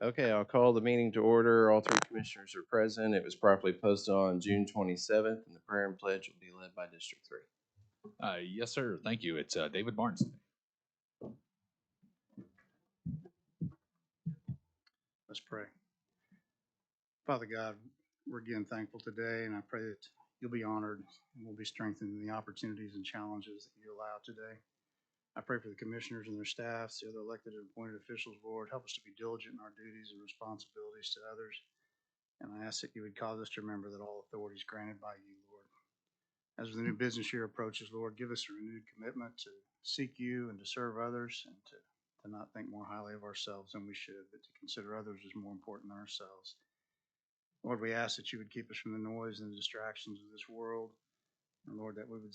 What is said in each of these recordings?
Okay, I'll call the meeting to order. All three commissioners are present. It was properly posted on June 27th, and the prayer and pledge will be led by District 3. Yes, sir. Thank you. It's David Barnes. Let's pray. Father God, we're again thankful today, and I pray that you'll be honored and we'll be strengthened in the opportunities and challenges that you allow today. I pray for the commissioners and their staffs, the other elected and appointed officials, Lord. Help us to be diligent in our duties and responsibilities to others. And I ask that you would cause us to remember that all authority is granted by you, Lord. As the new business year approaches, Lord, give us a renewed commitment to seek you and to serve others and to not think more highly of ourselves than we should, but to consider others as more important than ourselves. Lord, we ask that you would keep us from the noise and the distractions of this world. And Lord, that we would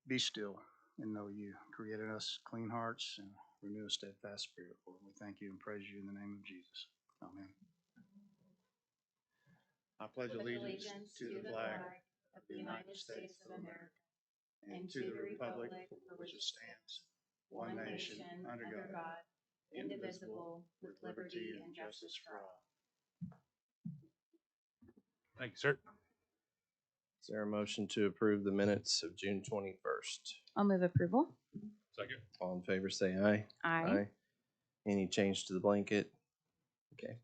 be still and know you. Create in us clean hearts and renew a steadfast spirit, Lord. We thank you and praise you in the name of Jesus. Amen. I pledge allegiance to the flag of the United States of America and to the republic for which it stands, one nation, under God, indivisible, with liberty and justice for all. Thank you, sir. Is there a motion to approve the minutes of June 21st? I'll move approval. Second. All in favor, say aye. Aye. Any change to the blanket? Okay.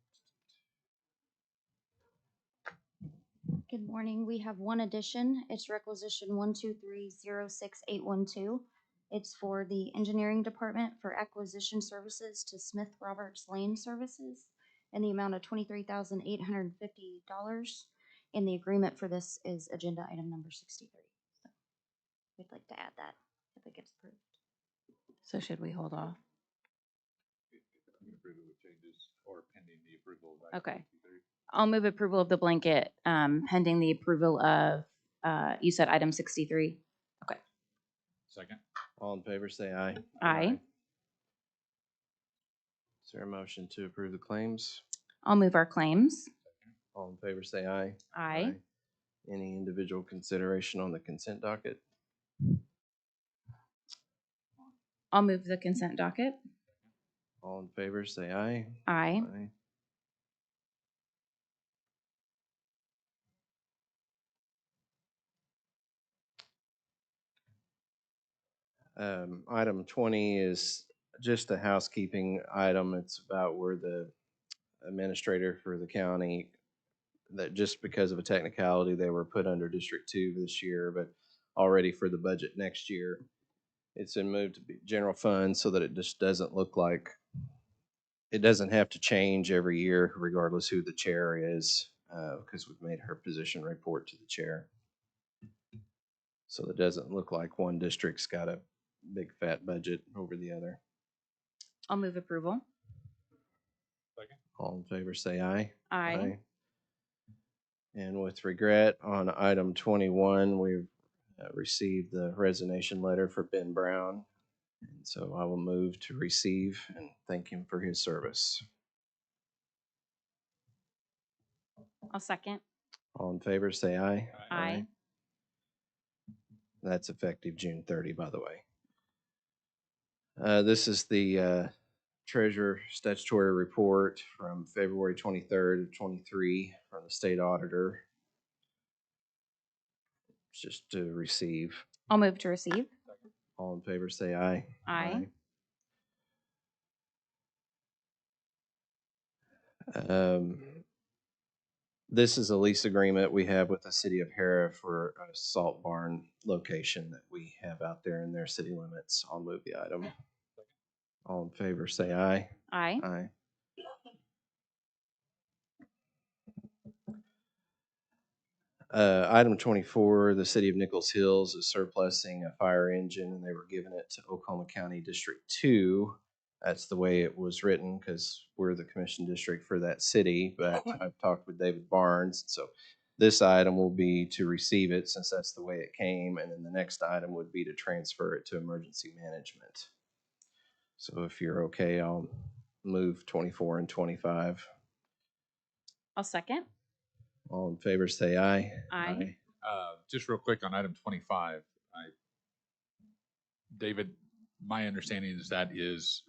Good morning. We have one addition. It's requisition 123-06812. It's for the engineering department for acquisition services to Smith Roberts Lane Services in the amount of $23,850. And the agreement for this is agenda item number 63. So we'd like to add that if it gets approved. So should we hold off? Approval with changes or pending the approval of item Okay. 63. I'll move approval of the blanket pending the approval of, you said item 63. Okay. Second. All in favor, say aye. Aye. Is there a motion to approve the claims? I'll move our claims. All in favor, say aye. Aye. Any individual consideration on the consent docket? I'll move the consent docket. All in favor, say aye. Aye. Item 20 is just a housekeeping item. It's about where the administrator for the county, that just because of a technicality, they were put under District 2 this year, but already for the budget next year, it's been moved to be general fund so that it just doesn't look like, it doesn't have to change every year regardless who the chair is, because we've made her position report to the chair. So it doesn't look like one district's got a big fat budget over the other. I'll move approval. Second. All in favor, say aye. Aye. And with regret, on item 21, we've received the resignation letter for Ben Brown. And so I will move to receive and thank him for his service. I'll second. All in favor, say aye. Aye. That's effective June 30, by the way. This is the Treasurer Statutory Report from February 23rd of 23 from the State Auditor. It's just to receive. I'll move to receive. All in favor, say aye. Aye. This is a lease agreement we have with the city of Hera for a salt barn location that we have out there in their city limits. I'll move the item. All in favor, say aye. Aye. Aye. Item 24, the city of Nichols Hills is surplusing a fire engine, and they were giving it to Oklahoma County District 2. That's the way it was written because we're the commission district for that city, but I've talked with David Barnes. So this item will be to receive it since that's the way it came, and then the next item would be to transfer it to emergency management. So if you're okay, I'll move 24 and 25. I'll second. All in favor, say aye. Aye. Just real quick on item 25, David, my understanding is that is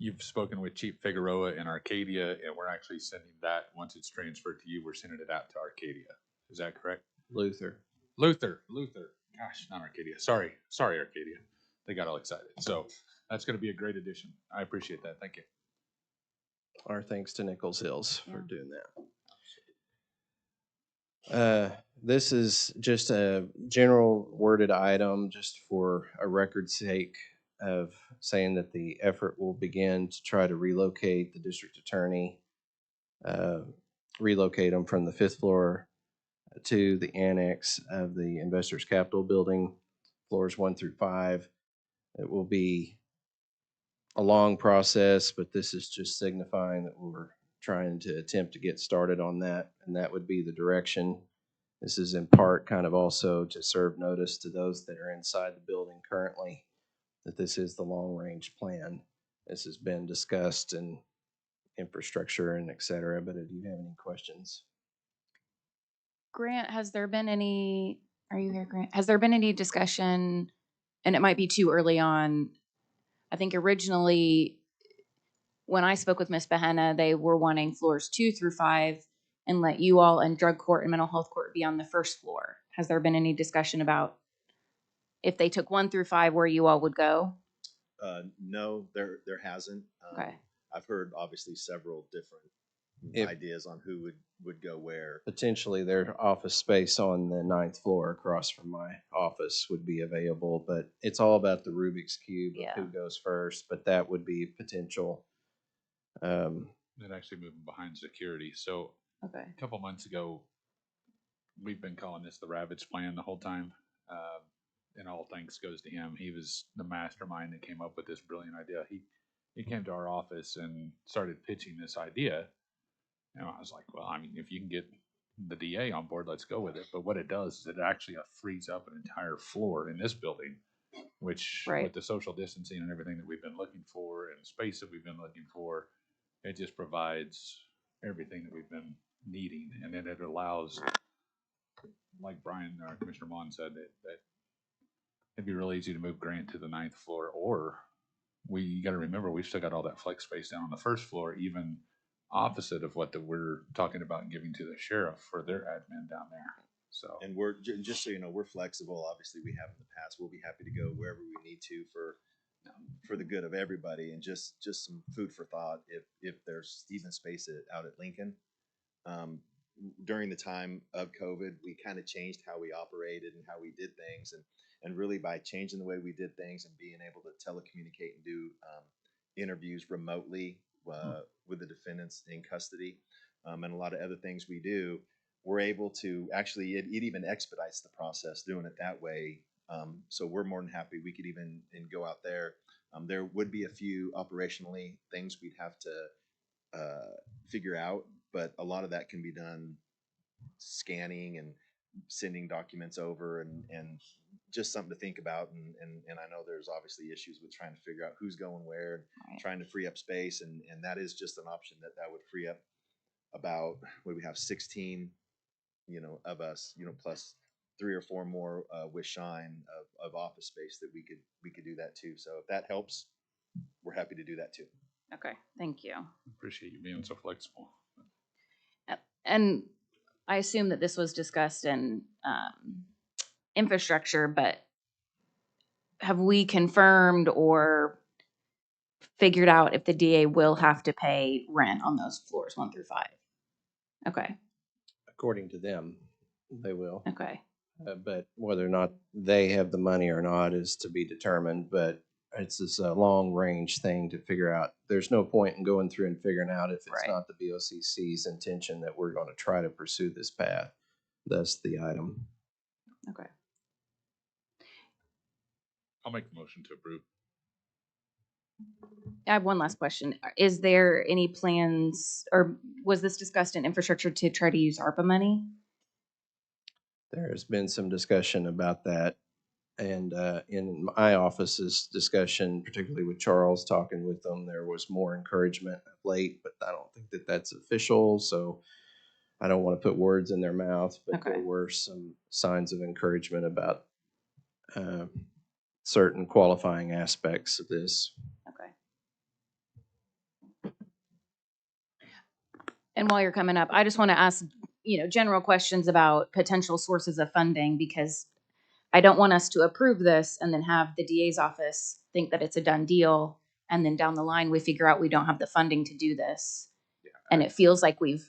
you've spoken with Chief Figueroa in Arcadia, and we're actually sending that, once it's transferred to you, we're sending it out to Arcadia. Is that correct? Luther. Luther. Gosh, not Arcadia. Sorry, Arcadia. They got all excited. So that's going to be a great addition. I appreciate that. Thank you. Our thanks to Nichols Hills for Yeah. doing that. This is just a general worded item just for a record's sake of saying that the effort will begin to try to relocate the district attorney, relocate them from the 5th floor to the annex of the Investors Capitol building, floors 1 through 5. It will be a long process, but this is just signifying that we're trying to attempt to get started on that, and that would be the direction. This is in part kind of also to serve notice to those that are inside the building currently that this is the long-range plan. This has been discussed in infrastructure and et cetera, but do you have any questions? Grant, has there been any, are you here, Grant? Has there been any discussion, and it might be too early on, I think originally when I spoke with Ms. Behenna, they were wanting floors 2 through 5 and let you all and drug court and mental health court be on the first floor. Has there been any discussion about if they took 1 through 5 where you all would go? No, there hasn't. Okay. I've heard obviously several different If- ideas on who would go where. Potentially their office space on the 9th floor across from my office would be available, but it's all about the Rubik's Cube Yeah. of who goes first, but that would be potential. That actually moving behind security. So Okay. a couple months ago, we've been calling this the Ravage Plan the whole time. And all thanks goes to him. He was the mastermind that came up with this brilliant idea. He came to our office and started pitching this idea. And I was like, well, I mean, if you can get the DA on board, let's go with it. But what it does is it actually frees up an entire floor in this building, which Right. with the social distancing and everything that we've been looking for and the space that we've been looking for, it just provides everything that we've been needing. And then it allows, like Brian, Commissioner Mon said, that it'd be real easy to move Grant to the 9th floor, or you got to remember, we've still got all that flex space down on the first floor, even opposite of what we're talking about giving to the sheriff for their admin down there. So, And we're just so you know, we're flexible. Obviously, we have in the past. We'll be happy to go wherever we need to for the good of everybody, and just some food for thought. If there's even space out at Lincoln, during the time of COVID, we kind of changed how we operated and how we did things, and really by changing the way we did things and being able to telecommunicate and do interviews remotely with the defendants in custody, and a lot of other things we do, we're able to actually, it even expedites the process doing it that way. So we're more than happy. We could even go out there. There would be a few operationally things we'd have to figure out, but a lot of that can be done scanning and sending documents over, and just something to think about. And I know there's obviously issues with trying to figure out who's going where, and Right. trying to free up space, and that is just an option that would free up about, what do we have, 16, of us, plus 3 or 4 more with Shine of office space that we could do that too. So if that helps, we're happy to do that too. Okay. Thank you. appreciate you being so flexible. And I assume that this was discussed in infrastructure, but have we confirmed or figured out if the DA will have to pay rent on those floors 1 through 5? Okay. According to them, they will. Okay. But whether or not they have the money or not is to be determined. But it's this long range thing to figure out. There's no point in going through and figuring out if it's Right. not the BOCC's intention that we're going to try to pursue this path. Thus the item. Okay. I'll make the motion to approve. I have one last question. Is there any plans, or was this discussed in infrastructure to try to use ARPA money? There has been some discussion about that. And in my office's discussion, particularly with Charles talking with them, there was more encouragement of late, but I don't think that that's official. So I don't want to put words in their mouth, but Okay. there were some signs of encouragement about certain qualifying aspects of this. Okay. And while you're coming up, I just want to ask, general questions about potential sources of funding, because I don't want us to approve this and then have the DA's office think that it's a done deal. And then down the line, we figure out we don't have the funding to do this. And it feels like we've,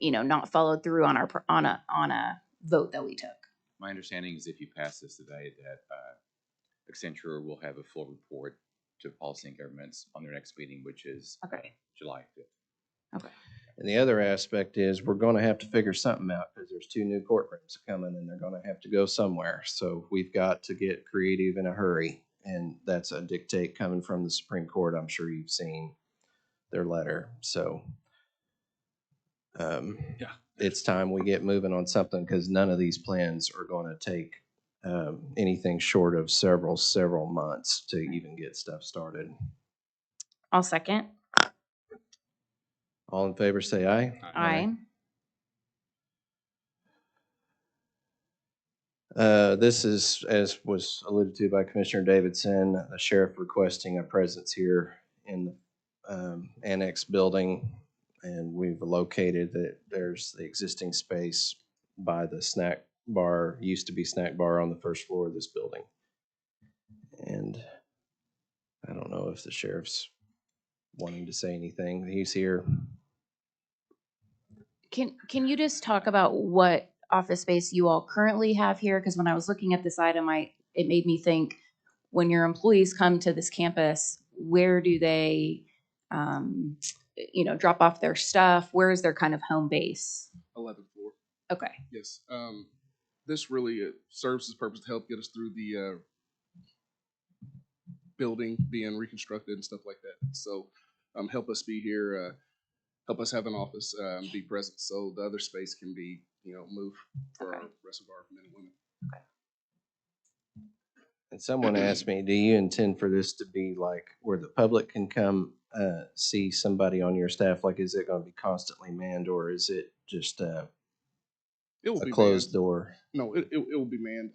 not followed through on on a vote that we took. My understanding is if you pass this today, that Accenture will have a full report to policy and governments on their next meeting, which is Okay. July 5th. Okay. And the other aspect is we're going to have to figure something out because there's 2 new courtrooms coming and they're going to have to go somewhere. So we've got to get creative in a hurry. And that's a dictate coming from the Supreme Court. I'm sure you've seen their letter. So Yeah. it's time we get moving on something because none of these plans are going to take anything short of several months to even get stuff started. I'll second. All in favor, say aye. Aye. This is, as was alluded to by Commissioner Davidson, the sheriff requesting a presence here in the annex building. And we've located that there's the existing space by the snack bar, used to be snack bar on the first floor of this building. And I don't know if the sheriff's wanting to say anything. He's here. Can you just talk about what office space you all currently have here? Because when I was looking at this item, it made me think, when your employees come to this campus, where do they, drop off their stuff? Where is their kind of home base? 11th floor. Okay. Yes. This really serves its purpose to help get us through the building being reconstructed and stuff like that. So help us be here, help us have an office, be present, so the other space can be, moved for Okay. our rest of our men and women. And someone asked me, do you intend for this to be like where the public can come see somebody on your staff? Like, is it going to be constantly manned or is it just It will a be closed manned. door? No, it will be manned.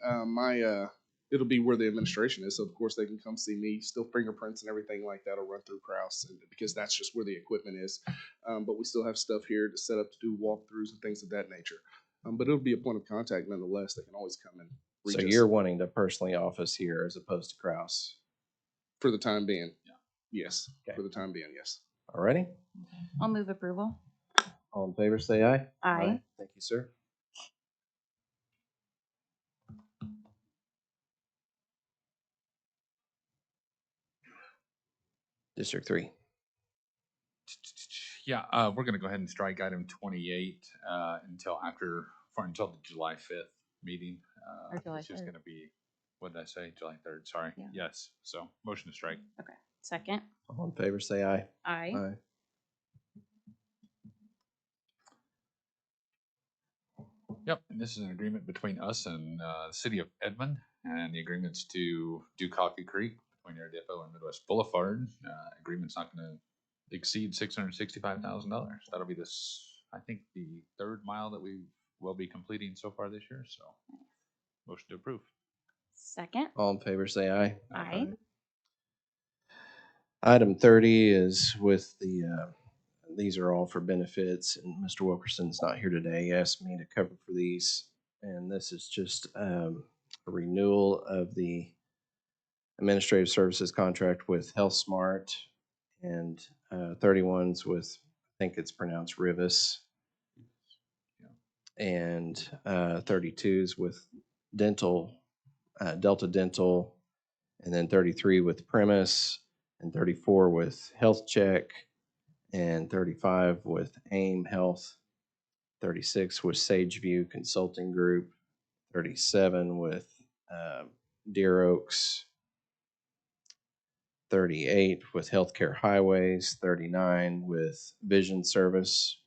It'll be where the administration is, so of course they can come see me. Still, fingerprints and everything like that will run through Kraus, and because that's just where the equipment is. But we still have stuff here to set up to do walkthroughs and things of that nature. But it'll be a point of contact nonetheless. They can always come and reach So us you're wanting to personally office here as opposed to Kraus? for the time being. Yeah. Yes, Okay. for the time being, yes. Alrighty. I'll move approval. All in favor, say aye. Aye. Thank you, sir. District 3. Yeah, we're going to go ahead and strike item 28 until the July 5th meeting. Or July It's just 3rd. going to be, what did I say? July 3rd, sorry. Yeah. Yes, so motion to strike. Okay. Second. All in favor, say aye. Aye. Aye. Yep, and this is an agreement between us and the city of Edmond, and the agreement's to do Coffee Creek between Air Depot and Midwest Boulevard. Agreement's not going to exceed $665,000. That'll be I think the 3rd mile that we will be completing so far this year. So, motion to approve. Second. All in favor, say aye. Aye. Item 30 is with these are all for benefits, and Mr. Wilkerson's not here today. He asked me to cover for these, and this is just a renewal of the administrative services contract with HealthSmart, and 31's with, I think it's pronounced Rivis, and 32's with Delta Dental, and then 33 with Premise, and 34 with Health Check, and 35 with AIM Health, 36 with Sageview Consulting Group, 37 with Deer Oaks, 38 with Healthcare Highways, 39 with Vision Service,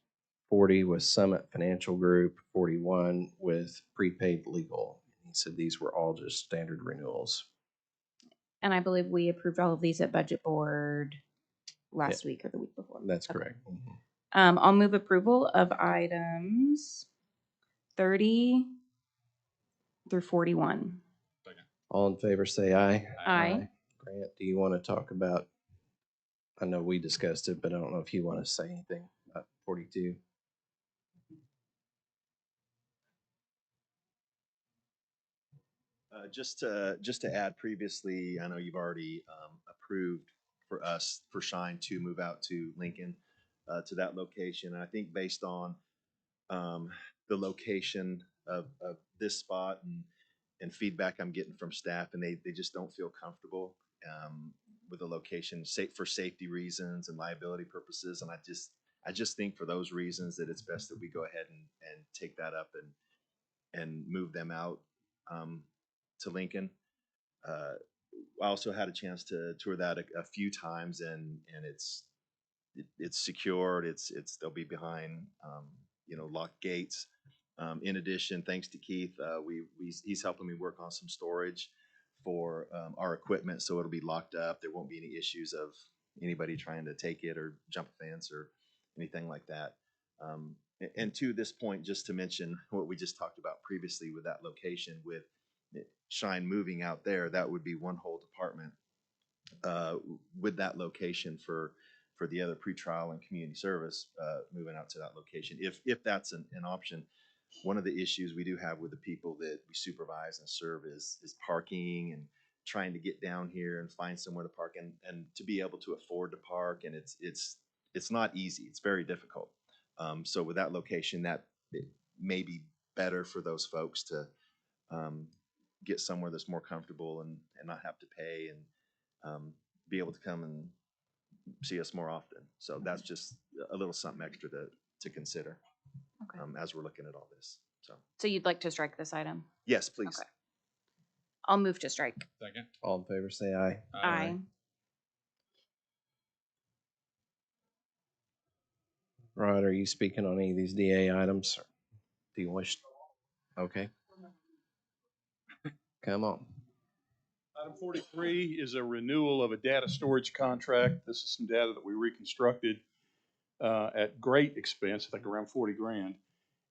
40 with Summit Financial Group, 41 with Prepaid Legal. He said these were all just standard renewals. And I believe we approved all of these at budget board last week or the week before. That's Okay. correct. Mhm. I'll move approval of items 30 through 41. All in favor, say aye. Aye. Grant, do you want to talk about, I know we discussed it, but I don't know if you want to say anything. 42. Just to add, previously, I know you've already approved for us for Shine to move out to Lincoln, to that location. And I think based on the location of this spot and feedback I'm getting from staff, and they just don't feel comfortable with the location for safety reasons and liability purposes. And I just think for those reasons that it's best that we go ahead and take that up and move them out to Lincoln. I also had a chance to tour that a few times, and it's secured. They'll be behind locked gates. In addition, thanks to Keith, he's helping me work on some storage for our equipment, so it'll be locked up. There won't be any issues of anybody trying to take it or jump a fence or anything like that. And to this point, just to mention what we just talked about previously with that location, with Shine moving out there, that would be one whole department with that location for the other pretrial and community service moving out to that location, if that's an option. One of the issues we do have with the people that we supervise and serve is parking and trying to get down here and find somewhere to park and to be able to afford to park, and it's not easy. It's very difficult. So with that location, that it may be better for those folks to get somewhere that's more comfortable and not have to pay and be able to come and see us more often. So that's just a little something extra to consider as we're looking at all this. So you'd like to strike this item? Yes, please. Okay. I'll move to strike. Second. All in favor, say aye. Aye. Rod, are you speaking on any of these DA items? Do you wish? Okay. Come on. Item 43 is a renewal of a data storage contract. This is some data that we reconstructed at great expense, I think around 40 grand.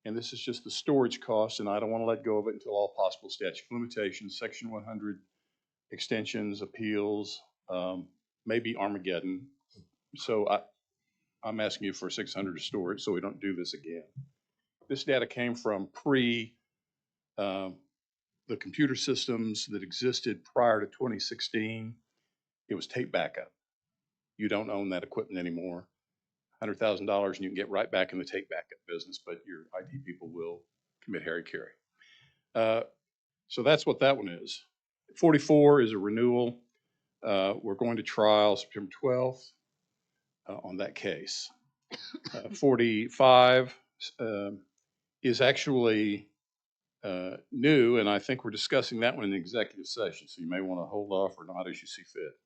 And this is just the storage cost, and I don't want to let go of it until all possible statute of limitations, Section 100 extensions, appeals, maybe Armageddon. So I'm asking you for 600 to store it so we don't do this again. This data came from the computer systems that existed prior to 2016. It was tape backup. You don't own that equipment anymore. $100,000 and you can get right back in the tape backup business, but your IT people will commit hara-kiri. So that's what that one is. 44 is a renewal. We're going to trial September 12th on that case. 45 is actually new, and I think we're discussing that one in the executive session, so you may want to hold off or not as you see fit.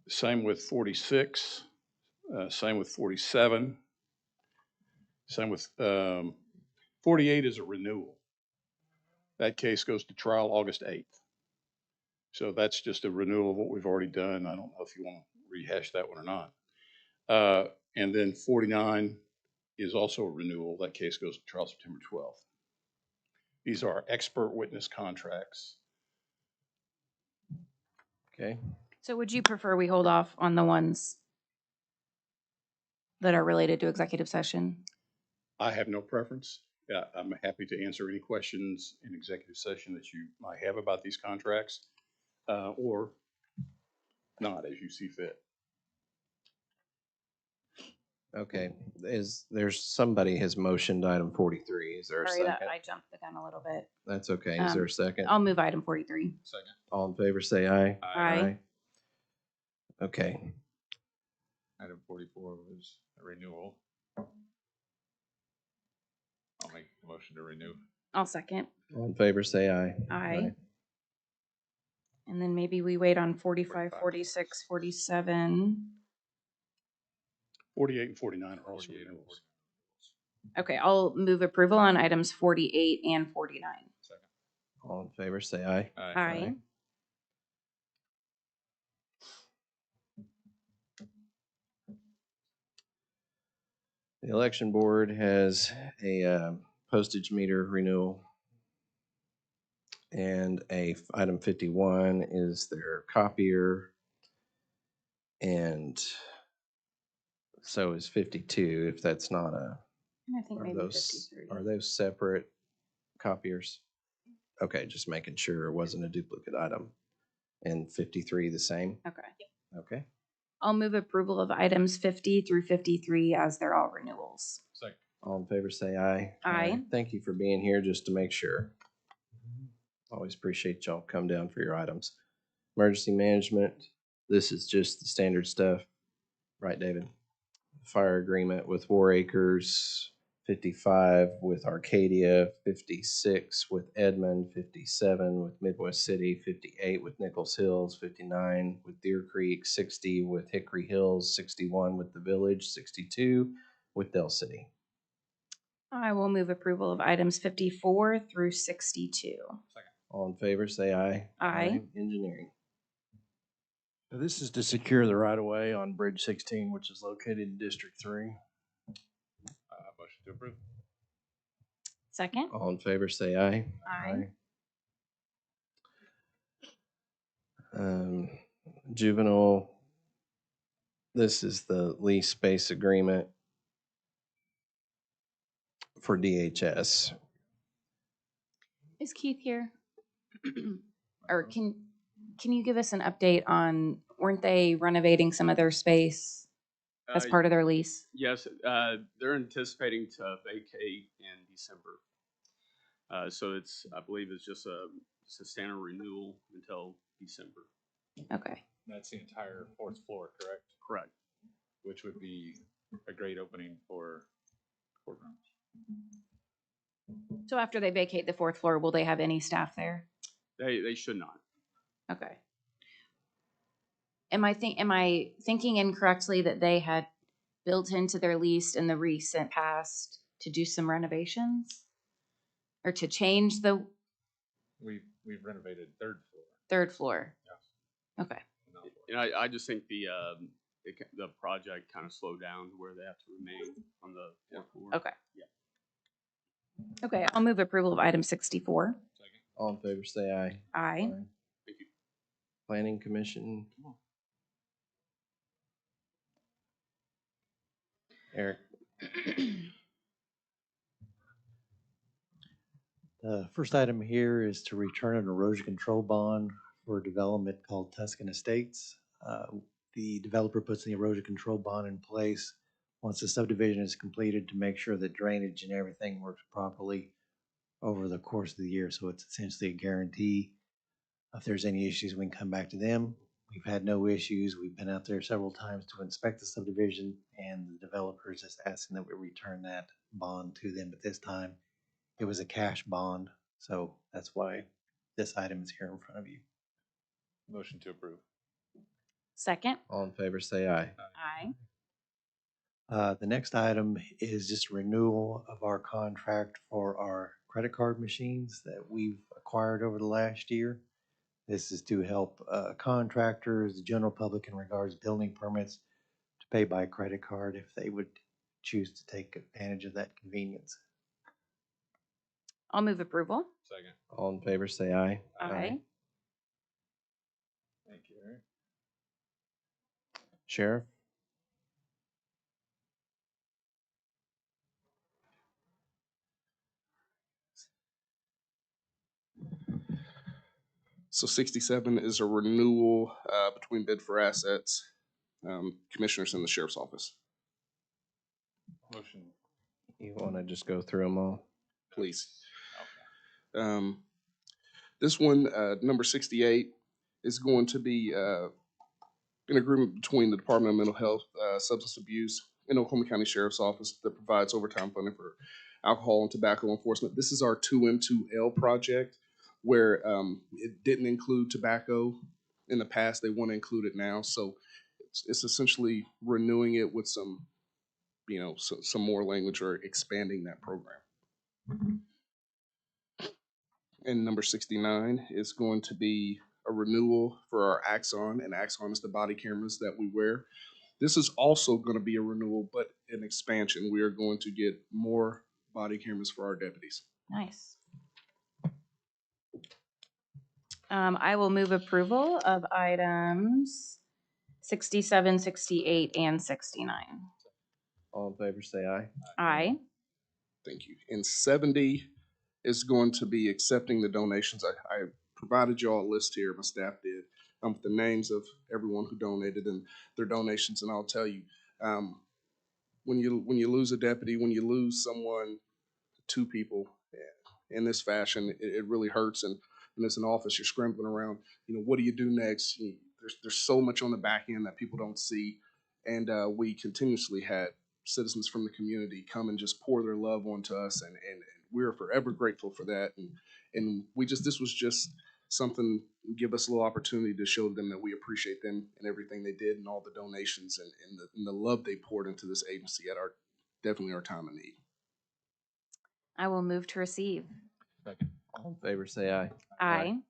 Same with 46, same with 47, same with 48 is a renewal. That case goes to trial August 8th. So that's just a renewal of what we've already done. I don't know if you want to rehash that one or not. And then 49 is also a renewal. That case goes to trial September 12th. These are expert witness contracts. Okay. So would you prefer we hold off on the ones that are related to executive session? I have no preference. I'm happy to answer any questions in executive session that you might have about these contracts, or not, as you see fit. Okay. There's somebody has motioned item 43. Is there a Sorry second? that I jumped the gun a little bit. That's okay. Is there a second? I'll move item 43. Second. All in favor, say aye. Aye. Okay. Item 44 was a renewal. I'll make the motion to renew. I'll second. All in favor, say aye. Aye. And then maybe we wait on 45, 46, 47. 48 and 49 are also 48 and renewals. Okay, I'll move approval on items 48 and 49. Second. All in favor, say aye. Aye. The election board has a postage meter renewal. And item 51 is their copier and So is 52, if that's not a, I think are maybe those, 53. are those separate copiers? Okay, just making sure it wasn't a duplicate item. And 53 the same? Okay. Okay. I'll move approval of items 50 through 53 as they're all renewals. Second. All in favor, say aye. Aye. Thank you for being here just to make sure. Always appreciate y'all come down for your items. Emergency management, this is just the standard stuff. Right, David? Fire agreement with War Acres, 55 with Arcadia, 56 with Edmond, 57 with Midwest City, 58 with Nichols Hills, 59 with Deer Creek, 60 with Hickory Hills, 61 with The Village, 62 with Dell City. I will move approval of items 54 through 62. All in favor, say aye. Aye. Engineering. So this is to secure the right of way on Bridge 16, which is located in District 3. Motion to approve. Second. All in favor, say aye. Aye. Juvenile, this is the lease space agreement for DHS. Is Keith here? Or can you give us an update on, weren't they renovating some of their space as part of their lease? Yes, they're anticipating to vacate in December. So it's, I believe it's just a standard renewal until December. Okay. That's the entire fourth floor, correct? Correct. Which would be a great opening for courtrooms. So after they vacate the fourth floor, will they have any staff there? They should not. Okay. Am I thinking incorrectly that they had built into their lease in the recent past to do some renovations? Or to change the We've renovated third floor. third floor? Yes. Okay. And I just think the project kind of slowed down where they have to remain on the fourth floor. Okay. Yeah. Okay, I'll move approval of item 64. Second. All in favor, say aye. Aye. Thank you. Planning Commission. Eric. The first item here is to return an erosion control bond for a development called Tuscan Estates. The developer puts the erosion control bond in place once the subdivision is completed to make sure that drainage and everything works properly over the course of the year. So it's essentially a guarantee. If there's any issues, we can come back to them. We've had no issues. We've been out there several times to inspect the subdivision, and the developer is just asking that we return that bond to them. But this time, it was a cash bond, so that's why this item is here in front of you. Motion to approve. Second. All in favor, say aye. Aye. The next item is just renewal of our contract for our credit card machines that we've acquired over the last year. This is to help contractors, the general public in regards to building permits to pay by credit card if they would choose to take advantage of that convenience. I'll move approval. Second. All in favor, say aye. Aye. Thank you, Eric. Sheriff. So 67 is a renewal between bid for assets, commissioners in the sheriff's office. Motion. You want to just go through them all? Please. Okay. This one, number 68, is going to be an agreement between the Department of Mental Health, Substance Abuse, and Oklahoma County Sheriff's Office that provides overtime funding for alcohol and tobacco enforcement. This is our 2M2L project, where it didn't include tobacco in the past. They want to include it now. So it's essentially renewing it with some, some more language or expanding that program. And number 69 is going to be a renewal for our Axon, and Axon is the body cameras that we wear. This is also going to be a renewal, but an expansion. We are going to get more body cameras for our deputies. Nice. I will move approval of items 67, 68, and 69. All in favor, say aye. Aye. Thank you. And 70 is going to be accepting the donations. I provided you all a list here, my staff did, with the names of everyone who donated and their donations. And I'll tell you, when you lose a deputy, when you lose someone, two people in this fashion, it really hurts. And as an office, you're scrambling around. What do you do next? There's so much on the back end that people don't see, and we continuously had citizens from the community come and just pour their love onto us, and we're forever grateful for that. And this was just something, give us a little opportunity to show them that we appreciate them and everything they did and all the donations and the love they poured into this agency at definitely our time of need. I will move to receive. Second. All in favor, say aye. Aye.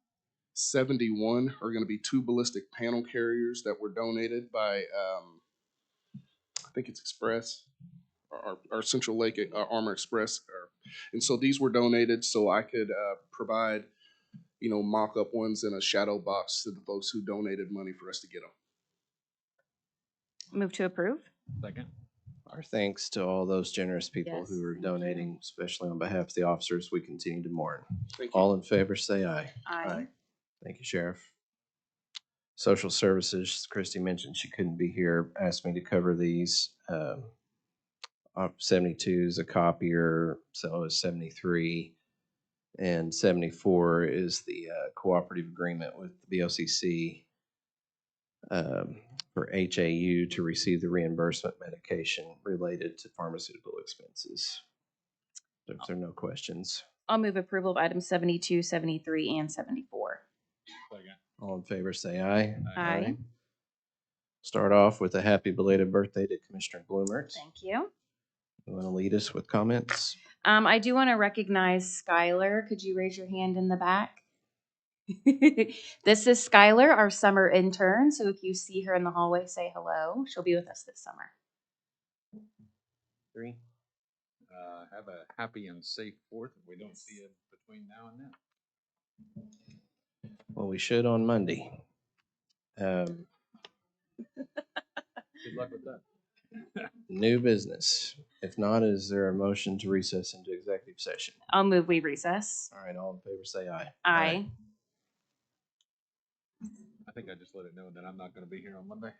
71 are going to be 2 ballistic panel carriers that were donated by, I think it's Express, our Central Lake Armor Express. And so these were donated so I could provide, mock-up ones in a shadow box to the folks who donated money for us to get them. Move to approve. Second. Our thanks to all those generous people Yes, who are thank you. donating, especially on behalf of the officers we continue to mourn. Thank you. All in favor, say aye. Aye. Thank you, Sheriff. Social Services, Christy mentioned she couldn't be here, asked me to cover these. 72 is a copier, so is 73. And 74 is the cooperative agreement with the BOCC for HAU to receive the reimbursement medication related to pharmaceutical expenses. If there are no questions. I'll move approval of items 72, 73, and 74. Second. All in favor, say aye. Aye. Start off with a happy belated birthday to Commissioner Bloomert. Thank you. You want to lead us with comments? I do want to recognize Skylar. Could you raise your hand in the back? This is Skylar, our summer intern. So if you see her in the hallway, say hello. She'll be with us this summer. 3. Have a happy and safe 4th if we don't see you between now and then. Well, we should on Monday. Good luck with that. New business. If not, is there a motion to recess into executive session? I'll move we recess. All right, all in favor, say aye. Aye. I think I just let it know that I'm not going to be here on Monday.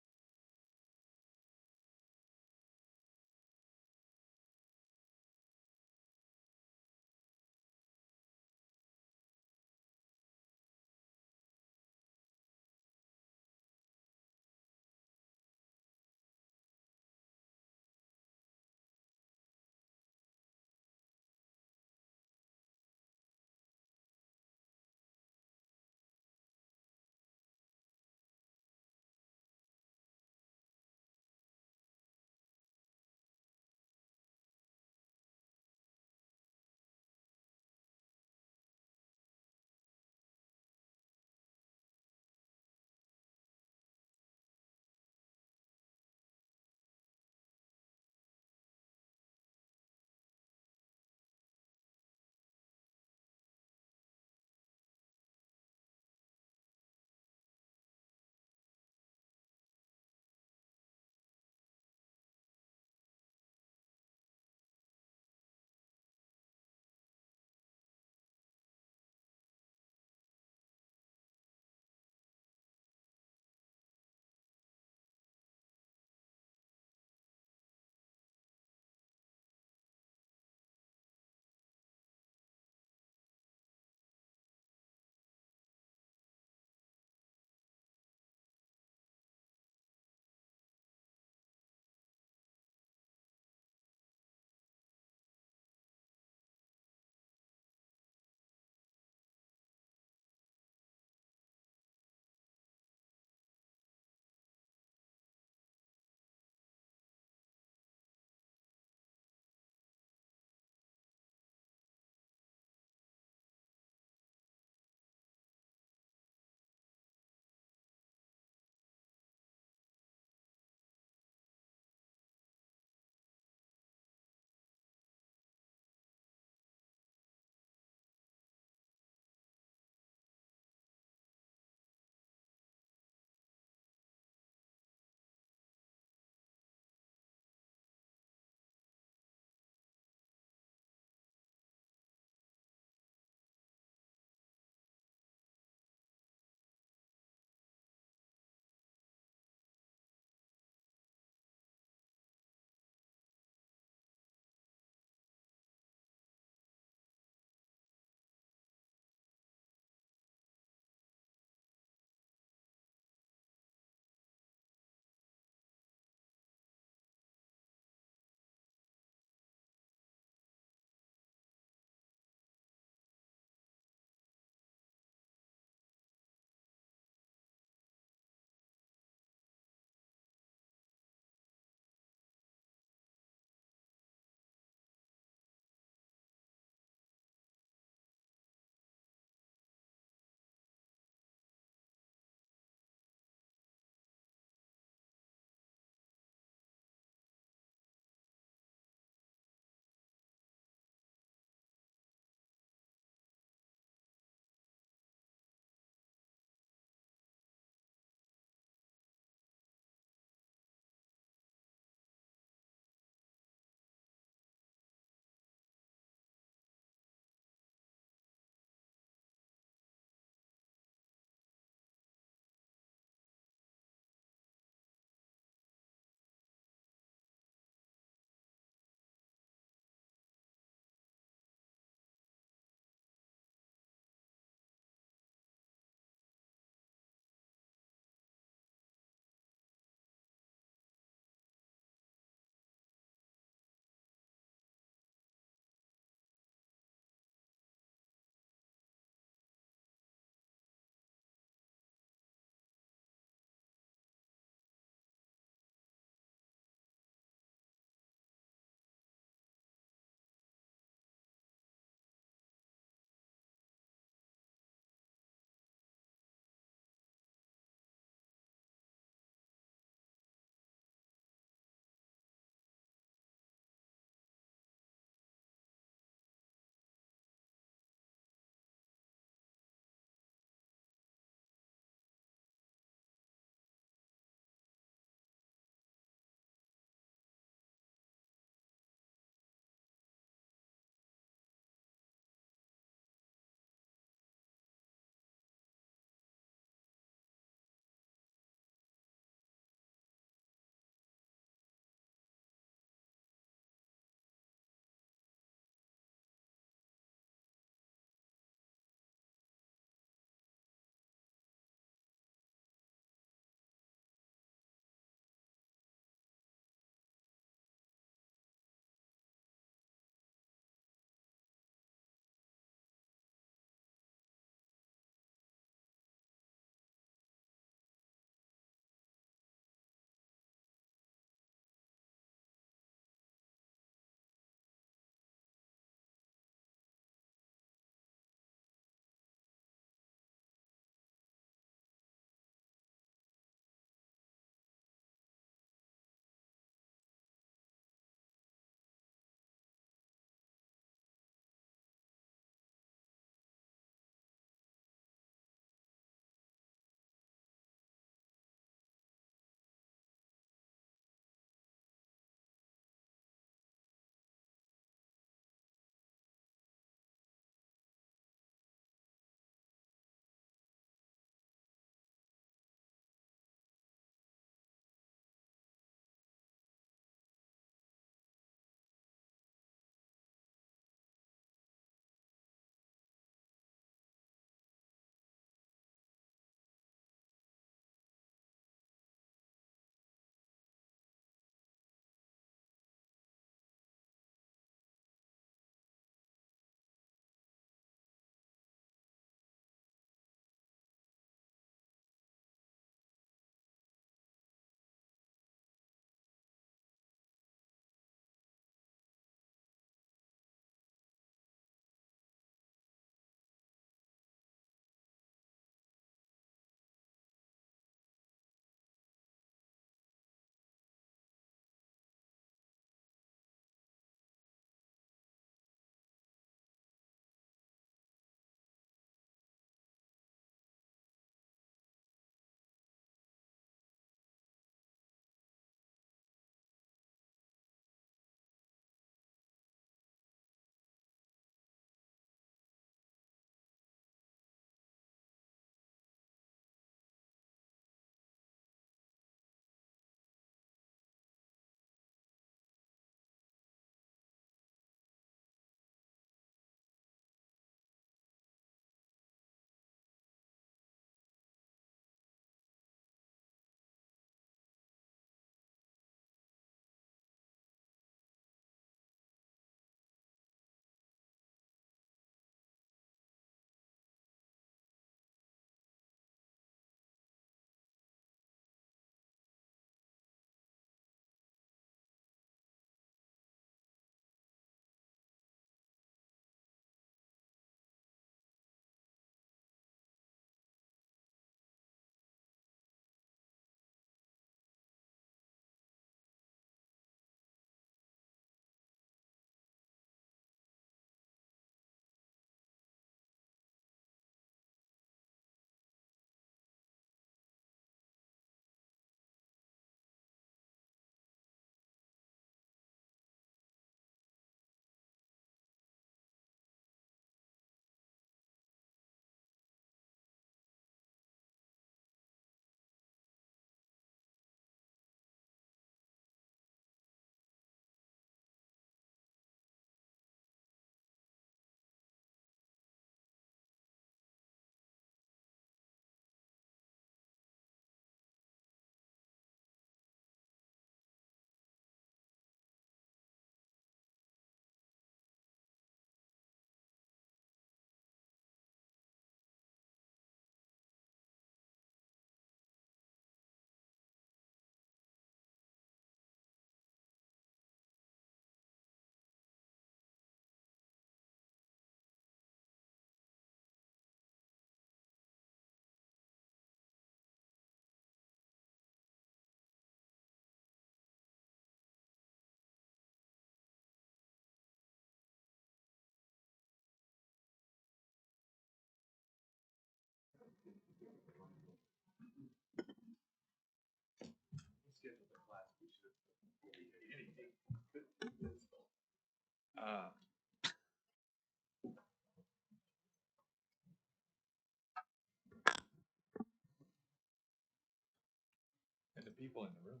And the people in the room.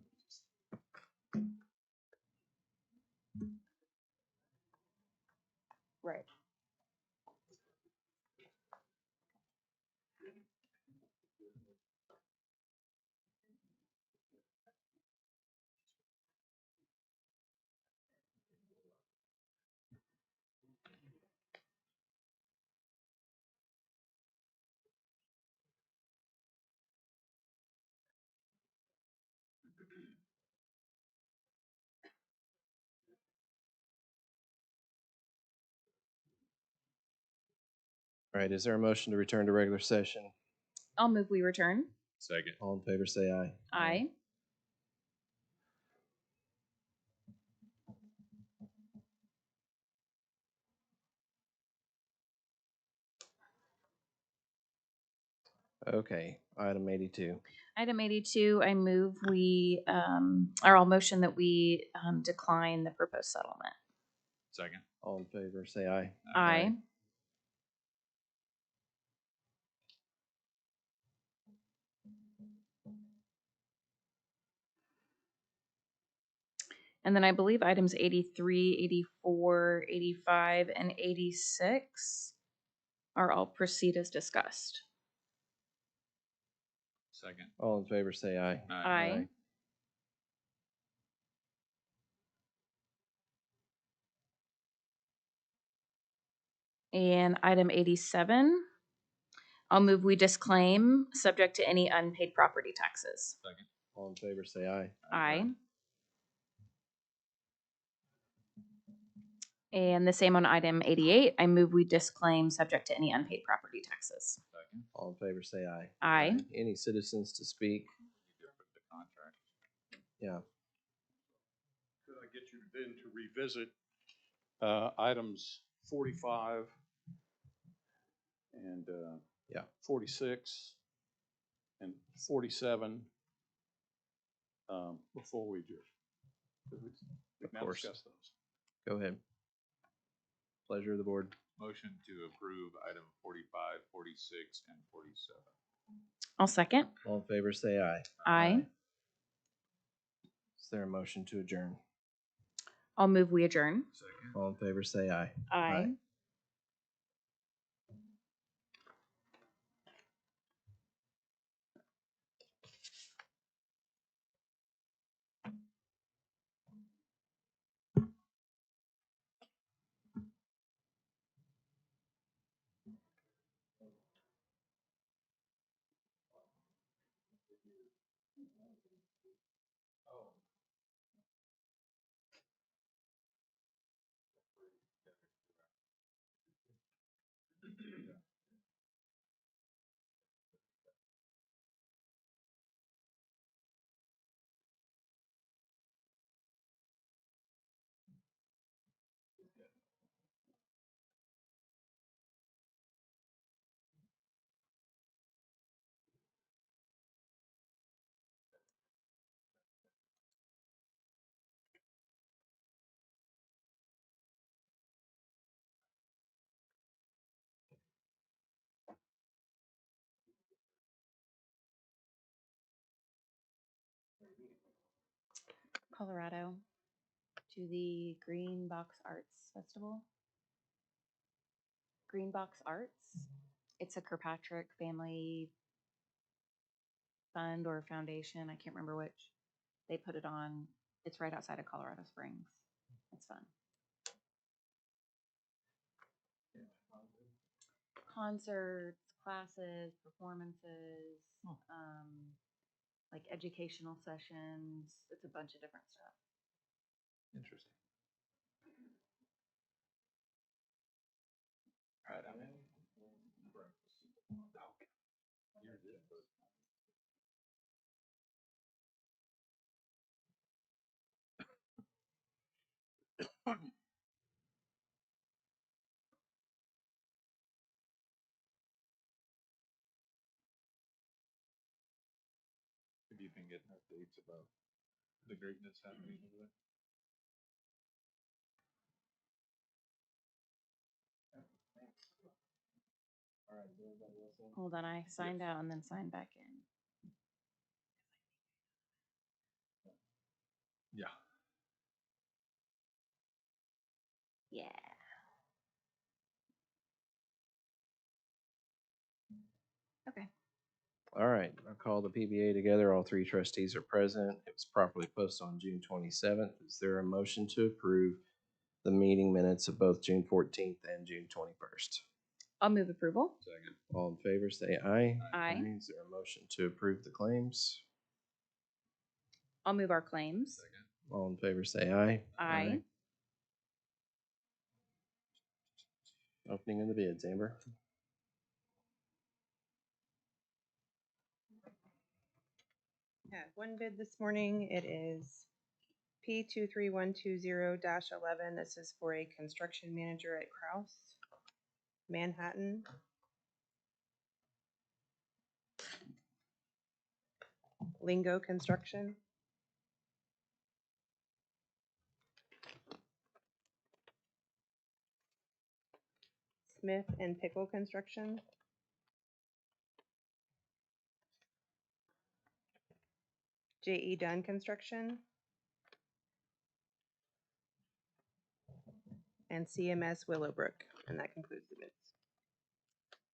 Right. All right, is there a motion to return to regular session? I'll move we return. Second. All in favor, say aye. Aye. Okay, item 82. Item 82, I move we, or I'll motion that we decline the proposed settlement. Second. All in favor, say aye. Aye. And then I believe items 83, 84, 85, and 86 are all proceed as discussed. Second. All in favor, say aye. Aye. And item 87, I'll move we disclaim, subject to any unpaid property taxes. Second. All in favor, say aye. Aye. And the same on item 88, I move we disclaim, subject to any unpaid property taxes. Second. All in favor, say aye. Aye. Any citizens to speak? The contract. Yeah. Could I get you then to revisit items 45 and Yeah. 46 and 47 before we adjourn? Of Now course. discuss those. Go ahead. Pleasure of the board. Motion to approve item 45, 46, and 47. I'll second. All in favor, say aye. Aye. Is there a motion to adjourn? I'll move we adjourn. Second. All in favor, say aye. Aye. Colorado to the Green Box Arts Festival. Green Box Arts. It's a Kirkpatrick family fund or foundation. I can't remember which. They put it on. It's right outside of Colorado Springs. It's fun. Concerts, classes, performances, like educational sessions. It's a bunch of different stuff. Interesting. All right, I'm in. Have you been getting updates about the greatness happening over there? Hold on, I signed out and then signed back in. Yeah. Yeah. Okay. All right, I'll call the PBA together. All three trustees are present. It was properly posted on June 27th. Is there a motion to approve the meeting minutes of both June 14th and June 21st? I'll move approval. Second. All in favor, say aye. Aye. Is there a motion to approve the claims? I'll move our claims. Second. All in favor, say aye. Aye. Opening of the bids, Amber. Yeah, one bid this morning. It is P23120-11. This is for a construction manager at Kraus, Manhattan. Lingo Construction. Smith and Pickle Construction. J.E. Dunn Construction. And CMS Willowbrook. And that concludes the bids.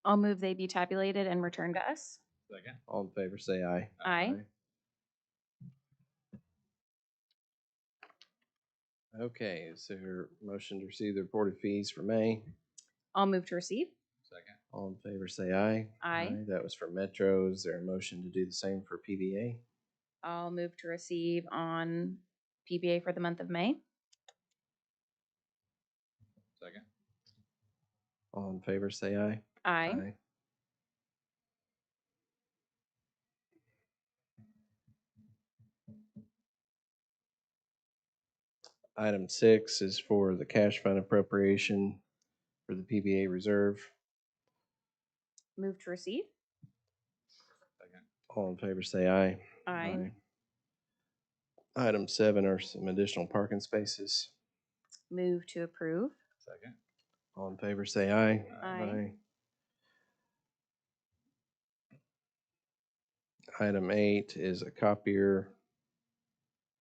I'll move they be tabulated and returned to us. Second. All in favor, say aye. Aye. Okay, is there a motion to receive the reported fees for May? I'll move to receive. Second. All in favor, say aye. Aye. That was for Metro. Is there a motion to do the same for PBA? I'll move to receive on PBA for the month of May. Second. All in favor, say aye. Aye. Item 6 is for the cash fund appropriation for the PBA reserve. Move to receive. Second. All in favor, say aye. Aye. Item 7 are some additional parking spaces. Move to approve. Second. All in favor, say aye. Aye. Item 8 is a copier.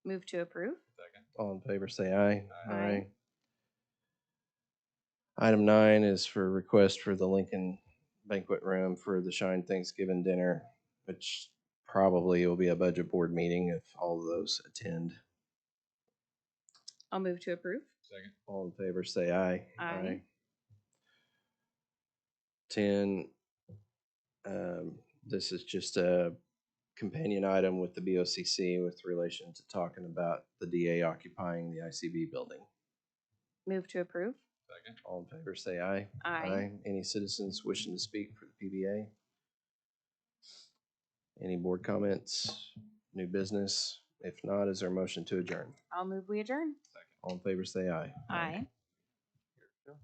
Move to approve. Second. All in favor, say aye. Aye. Item 9 is for request for the Lincoln Banquet Room for the Shine Thanksgiving Dinner, which probably will be a budget board meeting if all of those attend. I'll move to approve. Second. All in favor, say aye. Aye. 10, this is just a companion item with the BOCC with relation to talking about the DA occupying the ICB building. Move to approve. Second. All in favor, say aye. Aye. Any citizens wishing to speak for the PBA? Any board comments? New business? If not, is there a motion to adjourn? I'll move we adjourn. Second. All in favor, say aye. Aye. Here we go.